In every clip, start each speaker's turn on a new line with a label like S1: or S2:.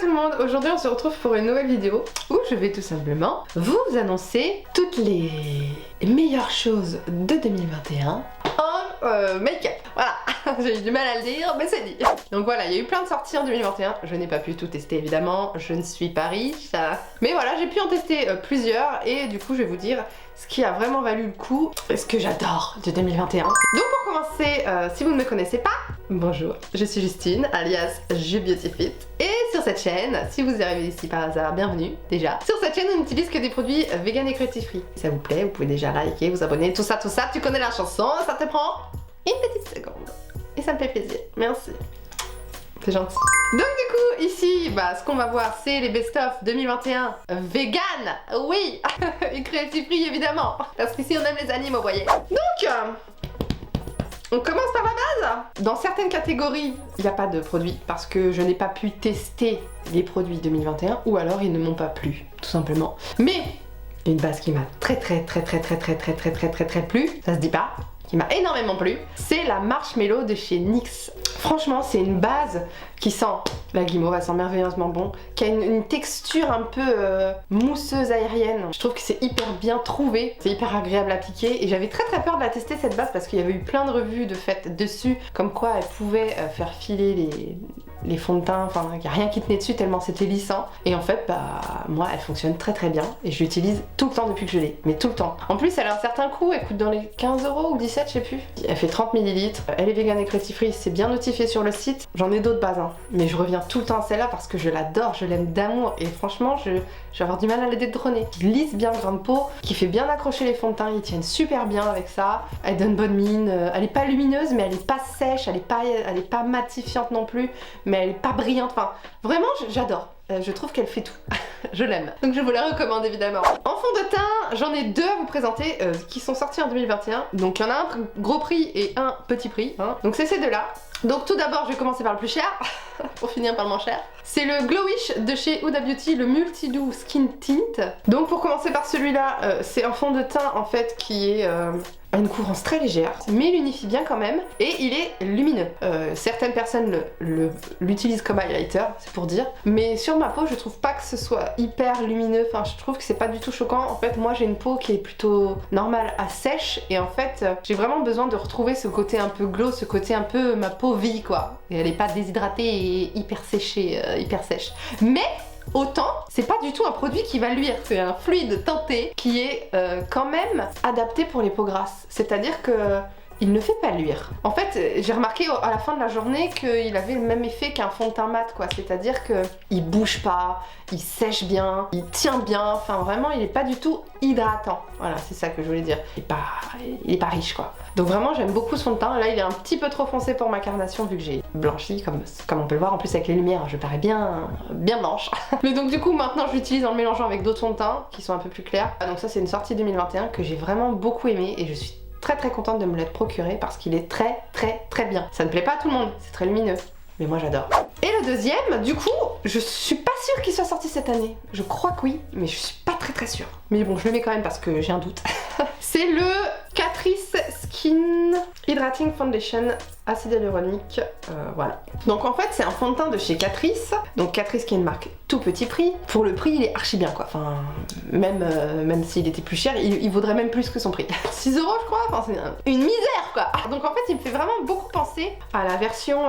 S1: tout le monde, aujourd'hui on se retrouve pour une nouvelle vidéo où je vais tout simplement vous annoncer toutes les meilleures choses de 2021 en make-up. Voilà, j'ai eu du mal à le dire mais c'est dit. Donc voilà, il y a eu plein de sorties en 2021, je n'ai pas pu tout tester évidemment, je ne suis pas riche, mais voilà, j'ai pu en tester plusieurs et du coup je vais vous dire ce qui a vraiment valu le coup, ce que j'adore de 2021. Donc pour commencer, si vous ne me connaissez pas, bonjour, je suis Justine, alias JuBeautyFit. Et sur cette chaîne, si vous arrivez ici par hasard, bienvenue déjà. Sur cette chaîne, on n'utilise que des produits vegan et cruelty free. Si ça vous plaît, vous pouvez déjà liker, vous abonner, tout ça, tu connais la chanson, ça te prend une petite seconde. Et ça me fait plaisir, merci. C'est gentil. Donc du coup, ici, ce qu'on va voir, c'est les best-of 2021 vegan, oui, et cruelty free évidemment, parce qu'ici on aime les animaux, vous voyez. Donc, on commence par la base. Dans certaines catégories, il n'y a pas de produits parce que je n'ai pas pu tester les produits 2021 ou alors ils ne m'ont pas plu, tout simplement. Mais une base qui m'a très plu, ça se dit pas, qui m'a énormément plu, c'est la Marshmello de chez NYX. Franchement, c'est une base qui sent la guimauve, elle sent merveilleusement bon, qui a une texture un peu mousseuse aérienne. Je trouve que c'est hyper bien trouvé, c'est hyper agréable à appliquer et j'avais très peur de la tester cette base parce qu'il y avait eu plein de revues de fait dessus, comme quoi elle pouvait faire filer les fonds de teint, enfin il n'y a rien qui tenait dessus tellement c'était lissant. Et en fait, moi elle fonctionne très bien et je l'utilise tout le temps depuis que je l'ai, mais tout le temps. En plus elle a un certain coût, elle coûte dans les 15 € ou 17, je sais plus. Elle fait 30 ml, elle est vegan et cruelty free, c'est bien notifié sur le site. J'en ai d'autres bases, mais je reviens tout le temps à celle-là parce que je l'adore, je l'aime d'amour et franchement je vais avoir du mal à la détrôner. Qui lisse bien le grain de peau, qui fait bien accrocher les fonds de teint, ils tiennent super bien avec ça. Elle donne bonne mine, elle est pas lumineuse mais elle est pas sèche, elle est pas matifiante non plus, mais elle est pas brillante, enfin vraiment j'adore. Je trouve qu'elle fait tout. Je l'aime. Donc je vous la recommande évidemment. En fond de teint, j'en ai deux à vous présenter qui sont sortis en 2021. Donc il y en a un gros prix et un petit prix. Donc c'est ces deux-là. Donc tout d'abord, je vais commencer par le plus cher, pour finir par le moins cher. C'est le Glowish de chez Huda Beauty, le Multi-Dew Skin Tint. Donc pour commencer par celui-là, c'est un fond de teint en fait qui est à une couvrance très légère, mais il unifie bien quand même, et il est lumineux. Certaines personnes l'utilisent comme highlighter, c'est pour dire, mais sur ma peau, je trouve pas que ce soit hyper lumineux, enfin je trouve que c'est pas du tout choquant. En fait, moi j'ai une peau qui est plutôt normale à sèche, et en fait, j'ai vraiment besoin de retrouver ce côté un peu glow, ce côté un peu ma peau vie quoi. Et elle est pas déshydratée et hyper séchée, hyper sèche. Mais autant, c'est pas du tout un produit qui va luire, c'est un fluide teinté qui est quand même adapté pour les peaux grasses. C'est-à-dire que il ne fait pas luire. En fait, j'ai remarqué à la fin de la journée qu'il avait le même effet qu'un fond de teint mat, quoi. C'est-à-dire que il bouge pas, il sèche bien, il tient bien, enfin vraiment, il est pas du tout hydratant. Voilà, c'est ça que je voulais dire. Il est pas riche, quoi. Donc vraiment, j'aime beaucoup ce fond de teint. Là, il est un petit peu trop foncé pour ma carnation vu que j'ai blanchi, comme on peut le voir. En plus, avec les lumières, je parais bien blanche. Mais donc du coup, maintenant, je l'utilise en le mélangeant avec d'autres fonds de teint qui sont un peu plus clairs. Donc ça, c'est une sortie 2021 que j'ai vraiment beaucoup aimé et je suis très contente de me l'être procuré parce qu'il est très bien. Ça ne plaît pas à tout le monde, c'est très lumineux, mais moi j'adore. Et le deuxième, du coup, je suis pas sûre qu'il soit sorti cette année. Je crois que oui, mais je suis pas très sûre. Mais bon, je le mets quand même parce que j'ai un doute. C'est le Catrice Skin Hydrating Foundation acide hyaluronique, voilà. Donc en fait c'est un fond de teint de chez Catrice. Donc Catrice qui est une marque tout petit prix. Pour le prix il est archi bien quoi. Enfin même s'il était plus cher, il vaudrait même plus que son prix. 6 € je crois, enfin c'est une misère quoi. Donc en fait il me fait vraiment beaucoup penser à la version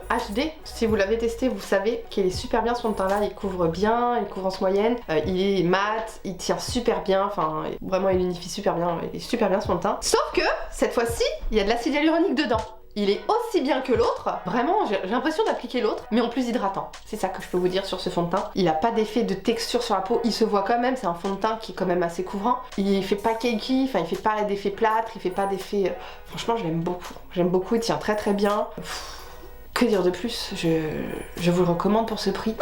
S1: HD. Si vous l'avez testé vous savez qu'il est super bien ce fond de teint là. Il couvre bien, il couvre en moyenne, il est mat, il tient super bien, enfin vraiment il unifie super bien, il est super bien ce fond de teint. Sauf que cette fois-ci il y a de l'acide hyaluronique dedans. Il est aussi bien que l'autre, vraiment j'ai l'impression d'appliquer l'autre, mais en plus hydratant. C'est ça que je peux vous dire sur ce fond de teint. Il a pas d'effet de texture sur la peau, il se voit quand même, c'est un fond de teint qui est quand même assez couvrant. Il fait pas cakey, enfin il fait pas d'effet plâtre, il fait pas d'effet... Franchement je l'aime beaucoup. J'aime beaucoup, il tient très bien. Que dire de plus, je vous le recommande pour ce prix.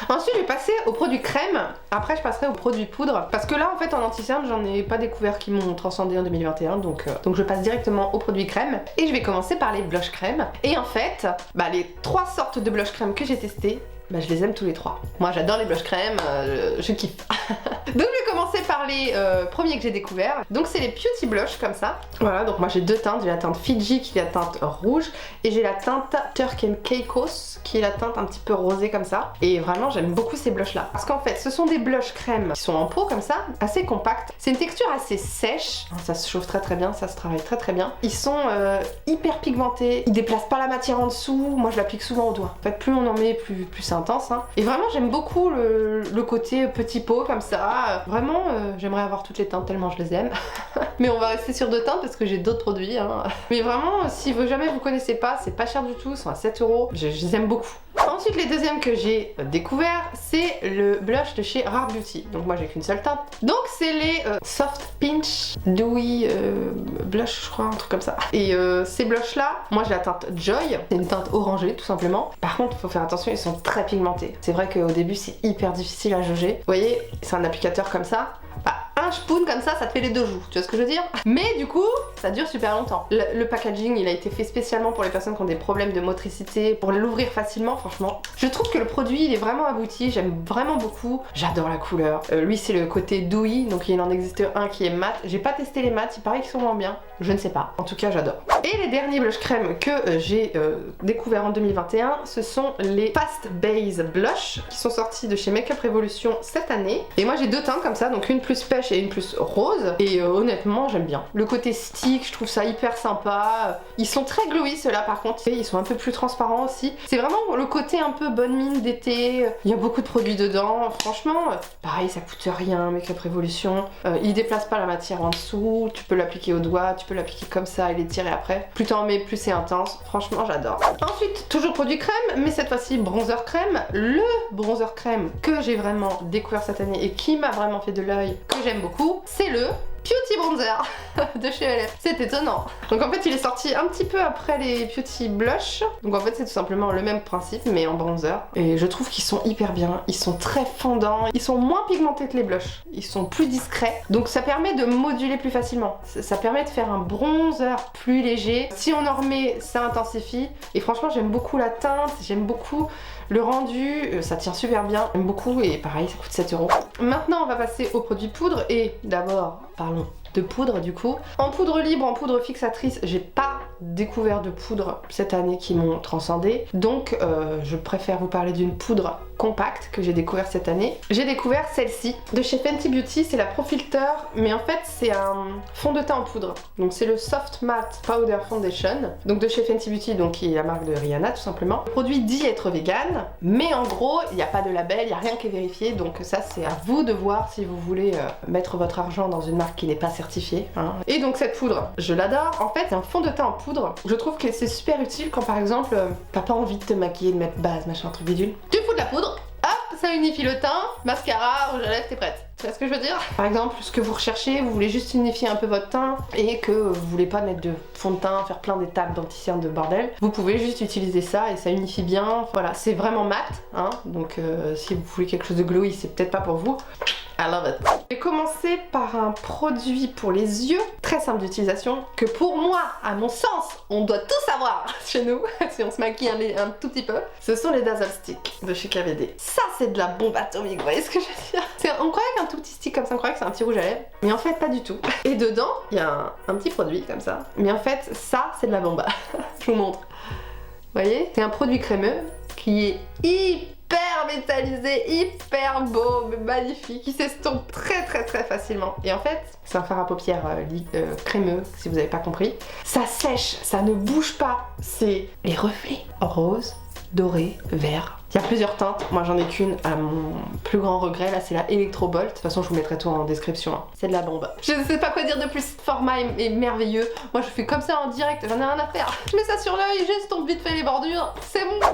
S1: Ensuite je vais passer aux produits crème, après je passerai aux produits poudre, parce que là en fait en anti-cerne j'en ai pas découvert qui m'ont transcendé en 2021, donc je passe directement aux produits crème, et je vais commencer par les blush crème. Et en fait, les 3 sortes de blush crème que j'ai testées, je les aime tous les 3. Moi j'adore les blush crème, je kiffe. Donc je vais commencer par les premiers que j'ai découverts. Donc c'est les Beauty Blush comme ça. Voilà, donc moi j'ai deux teintes. J'ai la teinte Fiji qui est la teinte rouge et j'ai la teinte Turk and Caicos qui est la teinte un petit peu rosée comme ça. Et vraiment j'aime beaucoup ces blushs là. Parce qu'en fait ce sont des blushs crème qui sont en pot comme ça, assez compacts. C'est une texture assez sèche. Ça se chauffe très très bien, ça se travaille très très bien. Ils sont hyper pigmentés. Ils déplacent pas la matière en dessous. Moi je l'applique souvent au doigt. En fait plus on en met plus c'est intense. Hein. Et vraiment j'aime beaucoup le côté petit pot comme ça. Vraiment j'aimerais avoir toutes les teintes tellement je les aime. Mais on va rester sur deux teintes parce que j'ai d'autres produits. Hein. Mais vraiment si jamais vous connaissez pas, c'est pas cher du tout. Ils sont à 7 €. Je les aime beaucoup. Ensuite les deuxièmes que j'ai découvert c'est le blush de chez Rare Beauty. Donc moi j'ai qu'une seule teinte. Donc c'est les Soft Pinch Dewy Blush je crois, un truc comme ça. Et ces blushs là, moi j'ai la teinte Joy. C'est une teinte orangée tout simplement. Par contre il faut faire attention, ils sont très pigmentés. C'est vrai qu'au début c'est hyper difficile à jauger. Vous voyez, c'est un applicateur comme ça. Bah, un spoon comme ça te fait les deux joues, tu vois ce que je veux dire? Mais du coup, ça dure super longtemps. Le packaging, il a été fait spécialement pour les personnes qui ont des problèmes de motricité, pour l'ouvrir facilement, franchement. Je trouve que le produit, il est vraiment abouti, j'aime vraiment beaucoup. J'adore la couleur. Lui, c'est le côté dewy, donc il en existe un qui est mat. J'ai pas testé les mats, il paraît qu'ils sont moins bien. Je ne sais pas. En tout cas, j'adore. Et les derniers blush crème que j'ai découvert en 2021, ce sont les Fast Base Blush qui sont sortis de chez Makeup Revolution cette année. Et moi, j'ai deux teintes comme ça, donc une plus pêche et une plus rose. Et honnêtement, j'aime bien. Le côté stick, je trouve ça hyper sympa. Ils sont très glowy ceux-là par contre. Et ils sont un peu plus transparents aussi. C'est vraiment le côté un peu bonne mine d'été. Il y a beaucoup de produits dedans. Franchement, pareil, ça coûte rien, Makeup Revolution. Il déplace pas la matière en dessous. Tu peux l'appliquer au doigt, tu peux l'appliquer comme ça et l'étirer après. Plus t'en mets, plus c'est intense. Franchement, j'adore. Ensuite, toujours produit crème, mais cette fois-ci bronzer crème. Le bronzer crème que j'ai vraiment découvert cette année et qui m'a vraiment fait de l'œil, que j'aime beaucoup, c'est le Beauty Bronzer de chez LF. C'est étonnant. Donc en fait il est sorti un petit peu après les Beauty Blush. Donc en fait c'est tout simplement le même principe mais en bronzer. Et je trouve qu'ils sont hyper bien. Ils sont très fondants. Ils sont moins pigmentés que les blushs. Ils sont plus discrets. Donc ça permet de moduler plus facilement. Ça permet de faire un bronzer plus léger. Si on en remet, ça intensifie. Et franchement j'aime beaucoup la teinte. J'aime beaucoup le rendu. Ça tient super bien. J'aime beaucoup et pareil ça coûte 7 €. Maintenant on va passer aux produits poudre. Et d'abord parlons de poudre du coup. En poudre libre, en poudre fixatrice, j'ai pas découvert de poudre cette année qui m'ont transcendé. Donc je préfère vous parler d'une poudre compacte que j'ai découvert cette année. J'ai découvert celle-ci de chez Fenty Beauty, c'est la Pro Filter, mais en fait c'est un fond de teint en poudre. Donc c'est le Soft Matte Powder Foundation, donc de chez Fenty Beauty, donc qui est la marque de Rihanna tout simplement. Le produit dit être vegan, mais en gros il n'y a pas de label, il n'y a rien qui est vérifié, donc ça c'est à vous de voir si vous voulez mettre votre argent dans une marque qui n'est pas certifiée. Hein. Et donc cette poudre, je l'adore. En fait c'est un fond de teint en poudre. Je trouve que c'est super utile quand par exemple t'as pas envie de te maquiller, de mettre base, machin, truc bidule. Tu fous de la poudre. Hop, ça unifie le teint, mascara, rouge à lèvres, t'es prête. Tu vois ce que je veux dire? Par exemple, ce que vous recherchez, vous voulez juste unifier un peu votre teint et que vous voulez pas mettre de fond de teint, faire plein d'étapes d'anti-cerne de bordel, vous pouvez juste utiliser ça et ça unifie bien. Voilà, c'est vraiment mat, hein, donc si vous voulez quelque chose de glowy, c'est peut-être pas pour vous. I love it. Je vais commencer par un produit pour les yeux, très simple d'utilisation, que pour moi, à mon sens, on doit tous avoir chez nous, si on se maquille un tout petit peu. Ce sont les Dazzle Stick de chez KVD. Ça, c'est de la bombe atomique, vous voyez ce que je veux dire? On croyait qu'un tout petit stick comme ça, on croyait que c'est un petit rouge à lèvres, mais en fait, pas du tout. Et dedans, il y a un petit produit comme ça, mais en fait, ça, c'est de la bombe. Je vous montre. Vous voyez? C'est un produit crémeux qui est hyper métallisé, hyper beau, magnifique, qui s'estompe très facilement. Et en fait, c'est un fard à paupières crémeux, si vous n'avez pas compris. Ça sèche, ça ne bouge pas. C'est les reflets rose, doré, vert. Il y a plusieurs teintes, moi j'en ai qu'une à mon plus grand regret, là c'est la Electrobolt. De toute façon je vous mettrai tout en description, hein. C'est de la bombe. Je ne sais pas quoi dire de plus, ce format est merveilleux. Moi je fais comme ça en direct, j'en ai rien à faire. Je mets ça sur l'œil, j'estompe vite fait les bordures, c'est bon.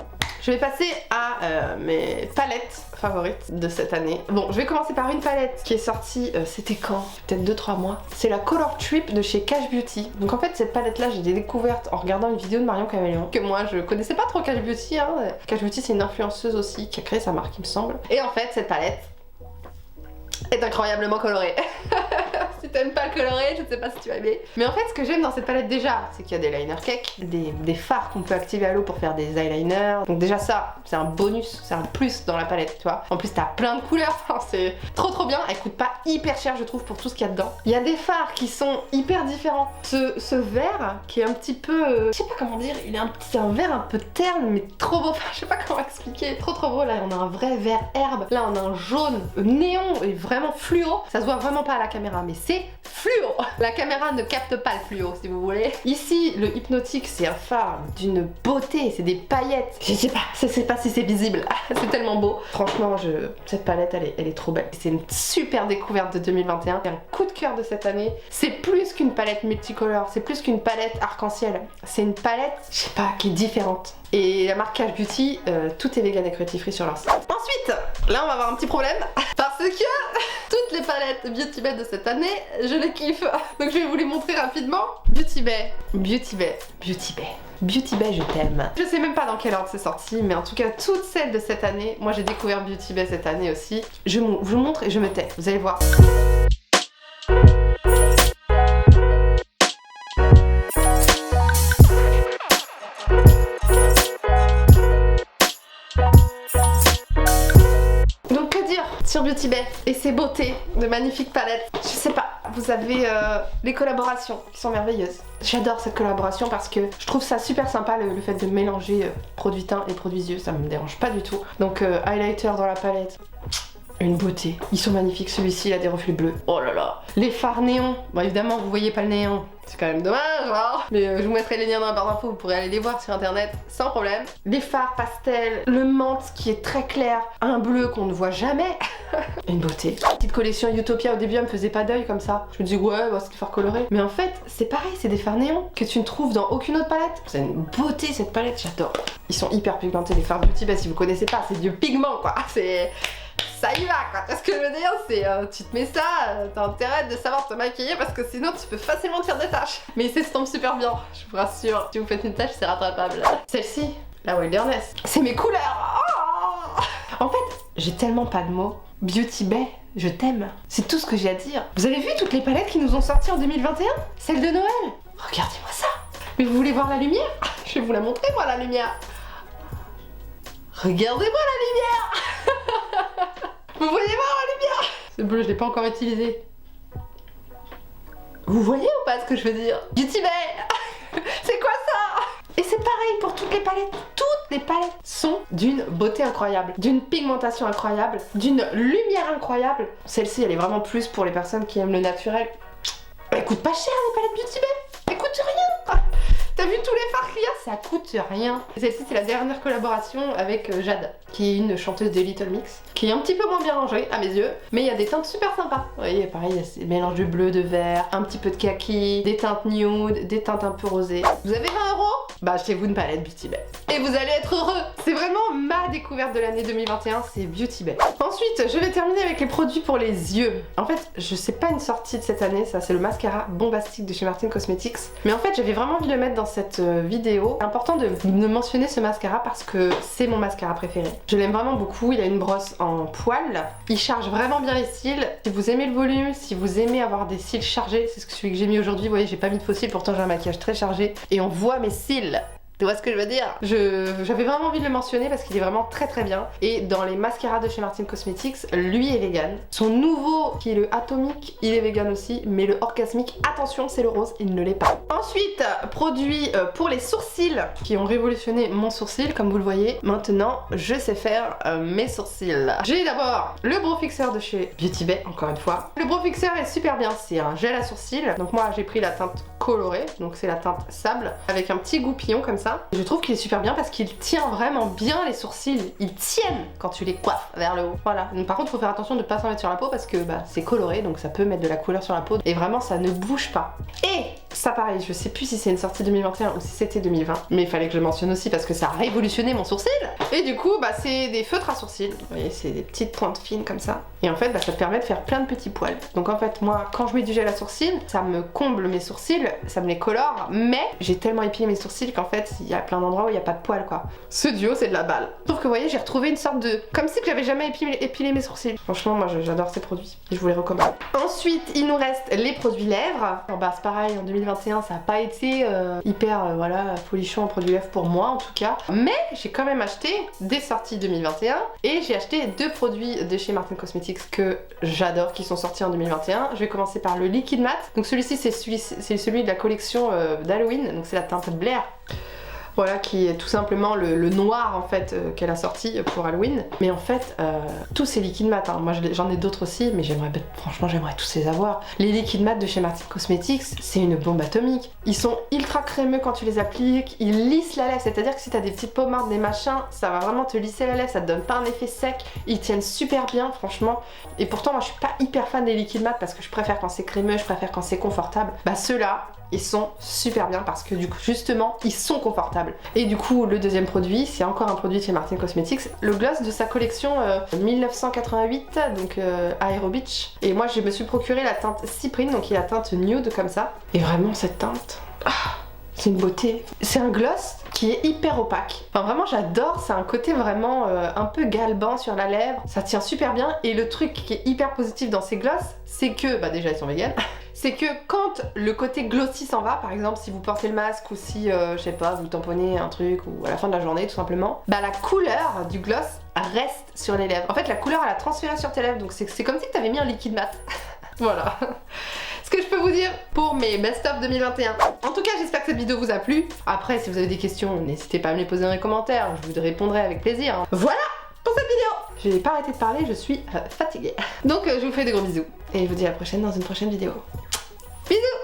S1: Je vais passer à mes palettes favorites de cette année. Bon, je vais commencer par une palette qui est sortie, c'était quand? Peut-être 2-3 mois. C'est la Color Trip de chez Cash Beauty. Donc en fait, cette palette-là, j'ai découverte en regardant une vidéo de Marion Caméléon. Que moi, je connaissais pas trop Cash Beauty. Hein. Cash Beauty, c'est une influenceuse aussi qui a créé sa marque, il me semble. Et en fait, cette palette est incroyablement colorée. C'est t'aimes pas le coloré, je sais pas si tu vas aimer. Mais en fait, ce que j'aime dans cette palette déjà, c'est qu'il y a des liner cake, des fards qu'on peut activer à l'eau pour faire des eyeliners. Donc déjà ça, c'est un bonus, c'est un plus dans la palette, tu vois. En plus, t'as plein de couleurs, c'est trop bien. Elle coûte pas hyper cher, je trouve, pour tout ce qu'il y a dedans. Il y a des fards qui sont hyper différents. Ce vert qui est un petit peu, je sais pas comment dire, il est un vert un peu terne, mais trop beau. Enfin, je sais pas comment expliquer, trop beau. Là, on a un vrai vert herbe. Là, on a un jaune néon et vraiment fluo. Ça se voit vraiment pas à la caméra, mais c'est fluo. La caméra ne capte pas le fluo, si vous voulez. Ici, le hypnotique, c'est un fard d'une beauté, c'est des paillettes. Je sais pas si c'est visible. C'est tellement beau. Franchement, cette palette, elle est trop belle. C'est une super découverte de 2021. C'est un coup de cœur de cette année. C'est plus qu'une palette multicolore, c'est plus qu'une palette arc-en-ciel. C'est une palette, je sais pas, qui est différente. Et la marque Cash Beauty, tout est vegan et cruelty free sur leur site. Ensuite, là on va avoir un petit problème parce que toutes les palettes Beauty Bay de cette année, je les kiffe. Donc je vais vous les montrer rapidement. Beauty Bay, Beauty Bay, Beauty Bay. Beauty Bay, je t'aime. Je sais même pas dans quel ordre c'est sorti, mais en tout cas toutes celles de cette année, moi j'ai découvert Beauty Bay cette année aussi. Je vous montre et je me tais, vous allez voir. Sur Beauty Bay et ses beautés de magnifiques palettes. Je sais pas, vous avez les collaborations qui sont merveilleuses. J'adore cette collaboration parce que je trouve ça super sympa le fait de mélanger produits teints et produits yeux, ça me dérange pas du tout. Donc highlighter dans la palette. Une beauté. Ils sont magnifiques. Celui-ci, il a des reflets bleus. Oh là là. Les fards néons. Bon, évidemment, vous voyez pas le néon. C'est quand même dommage, hein. Mais je vous mettrai les liens dans la barre d'infos. Vous pourrez aller les voir sur internet sans problème. Les fards pastel. Le menthe qui est très clair. Un bleu qu'on ne voit jamais. Une beauté. Petite collection Utopia. Au début, elle me faisait pas d'œil comme ça. Je me dis, ouais, bah, c'est des fards colorés. Mais en fait, c'est pareil. C'est des fards néons que tu ne trouves dans aucune autre palette. C'est une beauté, cette palette. J'adore. Ils sont hyper pigmentés, les fards Beauty. Bah, si vous connaissez pas, c'est du pigment, quoi. C'est... ça y va quoi. Ce que je veux dire c'est tu te mets ça, t'as intérêt de savoir te maquiller parce que sinon tu peux facilement te faire des taches. Mais il s'estompe super bien, je vous rassure. Si vous faites une tache c'est rattrapable. Celle-ci, la Wilderness, c'est mes couleurs. Oh en fait, j'ai tellement pas de mots. Beauty Bay, je t'aime. C'est tout ce que j'ai à dire. Vous avez vu toutes les palettes qui nous ont sorties en 2021? Celle de Noël. Regardez-moi ça. Mais vous voulez voir la lumière? Je vais vous la montrer moi la lumière. Regardez-moi la lumière. Vous voyez voir la lumière? Ce bleu, je l'ai pas encore utilisé. Vous voyez ou pas ce que je veux dire? Beauty Bay. C'est quoi ça? Et c'est pareil pour toutes les palettes. Toutes les palettes sont d'une beauté incroyable, d'une pigmentation incroyable, d'une lumière incroyable. Celle-ci, elle est vraiment plus pour les personnes qui aiment le naturel. Elle coûte pas cher les palettes Beauty Bay. Elle coûte rien. T'as vu tous les fards qu'il y a? Ça coûte rien. Celle-ci, c'est la dernière collaboration avec Jade, qui est une chanteuse des Little Mix, qui est un petit peu moins bien rangée à mes yeux, mais il y a des teintes super sympas. Vous voyez, pareil, il y a ces mélanges de bleu, de vert, un petit peu de kaki, des teintes nude, des teintes un peu rosées. Vous avez 20 €? Bah achetez-vous une palette Beauty Bay. Et vous allez être heureux. C'est vraiment ma découverte de l'année 2021, c'est Beauty Bay. Ensuite, je vais terminer avec les produits pour les yeux. En fait, je sais pas une sortie de cette année, ça c'est le mascara bombastique de chez Martin Cosmetics. Mais en fait, j'avais vraiment envie de le mettre dans cette vidéo. C'est important de mentionner ce mascara parce que c'est mon mascara préféré. Je l'aime vraiment beaucoup, il a une brosse en poil. Il charge vraiment bien les cils. Si vous aimez le volume, si vous aimez avoir des cils chargés, c'est celui que j'ai mis aujourd'hui. Vous voyez, j'ai pas mis de faux cils, pourtant j'ai un maquillage très chargé. Et on voit mes cils. Tu vois ce que je veux dire? J'avais vraiment envie de le mentionner parce qu'il est vraiment très bien. Et dans les mascaras de chez Martin Cosmetics, lui est vegan. Son nouveau, qui est le Atomic, il est vegan aussi. Mais le Orgasmic, attention, c'est le rose, il ne l'est pas. Ensuite, produits pour les sourcils qui ont révolutionné mon sourcil, comme vous le voyez. Maintenant, je sais faire mes sourcils. J'ai d'abord le brow fixer de chez Beauty Bay, encore une fois. Le brow fixer est super bien, c'est un gel à sourcils. Donc moi, j'ai pris la teinte colorée, donc c'est la teinte sable, avec un petit goupillon comme ça. Je trouve qu'il est super bien parce qu'il tient vraiment bien les sourcils. Ils tiennent quand tu les coiffes vers le haut. Voilà. Donc, par contre, il faut faire attention de ne pas s'en mettre sur la peau parce que bah, c'est coloré, donc ça peut mettre de la couleur sur la peau. Et vraiment, ça ne bouge pas. Et Ça pareil, je sais plus si c'est une sortie 2021 ou si c'était 2020, mais il fallait que je le mentionne aussi parce que ça a révolutionné mon sourcil. Et du coup, bah c'est des feutres à sourcils. Vous voyez, c'est des petites pointes fines comme ça. Et en fait, bah, ça te permet de faire plein de petits poils. Donc en fait, moi, quand je mets du gel à sourcils, ça me comble mes sourcils, ça me les colore, mais j'ai tellement épilé mes sourcils qu'en fait, il y a plein d'endroits où il n'y a pas de poils, quoi. Ce duo, c'est de la balle. Sauf que vous voyez, j'ai retrouvé une sorte de... comme si j'avais jamais épilé mes sourcils. Franchement, moi, j'adore ces produits et je vous les recommande. Ensuite, il nous reste les produits lèvres. Alors, bah, c'est pareil, en 2021, ça n'a pas été hyper, voilà, folichon en produits lèvres pour moi, en tout cas. Mais j'ai quand même acheté des sorties 2021 et j'ai acheté 2 produits de chez Martin Cosmetics que j'adore, qui sont sortis en 2021. Je vais commencer par le Liquid Matte. Donc celui-ci, c'est celui de la collection d'Halloween, donc c'est la teinte Blair. Voilà, qui est tout simplement le noir en fait qu'elle a sorti pour Halloween. Mais en fait, tous ces liquides mat, hein, moi j'en ai d'autres aussi, mais franchement j'aimerais tous les avoir. Les liquides mat de chez Martin Cosmetics, c'est une bombe atomique. Ils sont ultra crémeux quand tu les appliques, ils lissent la lèvre, c'est-à-dire que si t'as des petites pommardes, des machins, ça va vraiment te lisser la lèvre, ça te donne pas un effet sec. Ils tiennent super bien, franchement. Et pourtant, moi je suis pas hyper fan des liquides mat parce que je préfère quand c'est crémeux, je préfère quand c'est confortable. Bah ceux-là, ils sont super bien parce que du coup justement ils sont confortables. Et du coup le deuxième produit, c'est encore un produit de chez Martin Cosmetics, le gloss de sa collection 1988, donc Aero Beach. Et moi je me suis procuré la teinte Cyprine, donc il y a la teinte nude comme ça. Et vraiment cette teinte, c'est une beauté. C'est un gloss qui est hyper opaque. Enfin vraiment j'adore, c'est un côté vraiment un peu galbant sur la lèvre. Ça tient super bien et le truc qui est hyper positif dans ces gloss, c'est que, bah déjà ils sont vegan, c'est que quand le côté glossy s'en va, par exemple si vous portez le masque ou si, je sais pas, vous tamponnez un truc ou à la fin de la journée tout simplement, bah la couleur du gloss reste sur les lèvres. En fait la couleur elle a transféré sur tes lèvres, donc c'est comme si tu avais mis un liquide mat. Voilà ce que je peux vous dire pour mes best-of 2021. En tout cas, j'espère que cette vidéo vous a plu. Après, si vous avez des questions, n'hésitez pas à me les poser dans les commentaires, je vous répondrai avec plaisir. Voilà pour cette vidéo. Je n'ai pas arrêté de parler, je suis fatiguée. Donc, je vous fais de gros bisous et je vous dis à la prochaine dans une prochaine vidéo. Bisous.